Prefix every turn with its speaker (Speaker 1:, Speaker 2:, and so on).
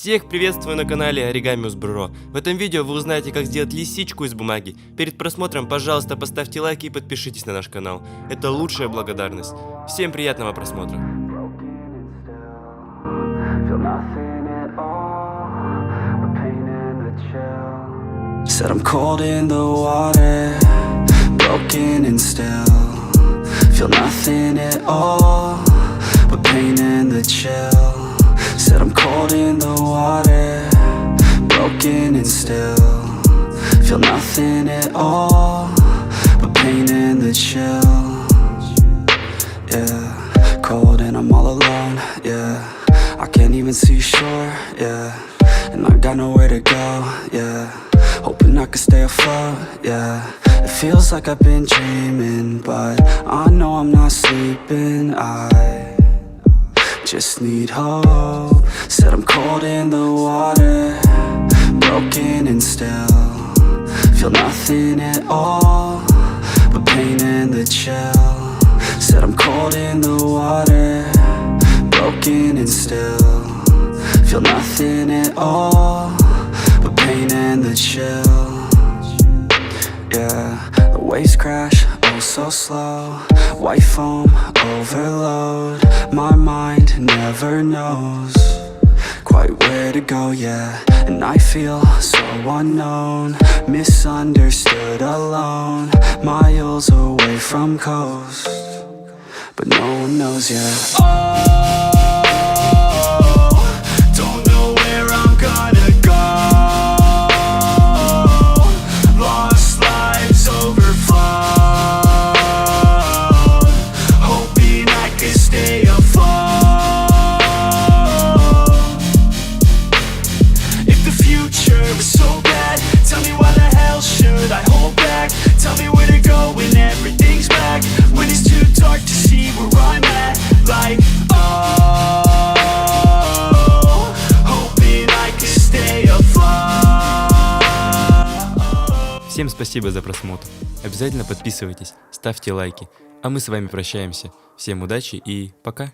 Speaker 1: Всех приветствую на канале Оригами Бро. В этом видео вы узнаете, как сделать лисичку из бумаги. Перед просмотром, пожалуйста, поставьте лайк и подпишитесь на наш канал. Это лучшая благодарность. Всем приятного просмотра.
Speaker 2: Said I'm cold in the water, broken and still feel nothing at all but pain and the chill. Said I'm cold in the water, broken and still feel nothing at all but pain and the chill. Yeah, cold and I'm all alone, yeah, I can't even see shore, yeah, and I got nowhere to go, yeah, hoping I can stay afloat, yeah. It feels like I've been dreaming, but I know I'm not sleeping. I just need hope. Said I'm cold in the water, broken and still feel nothing at all but pain and the chill. Said I'm cold in the water, broken and still feel nothing at all but pain and the chill. Yeah, the waves crash, oh so slow. White foam, overload. My mind never knows quite where to go, yeah. And I feel so unknown, misunderstood, alone, miles away from coast, but no one knows, yeah. Don't know where I'm gonna go. Lost lives overflowed, hoping I could stay afloat. If the future is so bad, tell me why the hell should I hold back? Tell me where to go when everything's back, when it's too dark to see where I'm at. Like, oh, hoping I could stay afloat.
Speaker 1: Всем спасибо за просмотр. Обязательно подписывайтесь, ставьте лайки. А мы с вами прощаемся. Всем удачи и пока.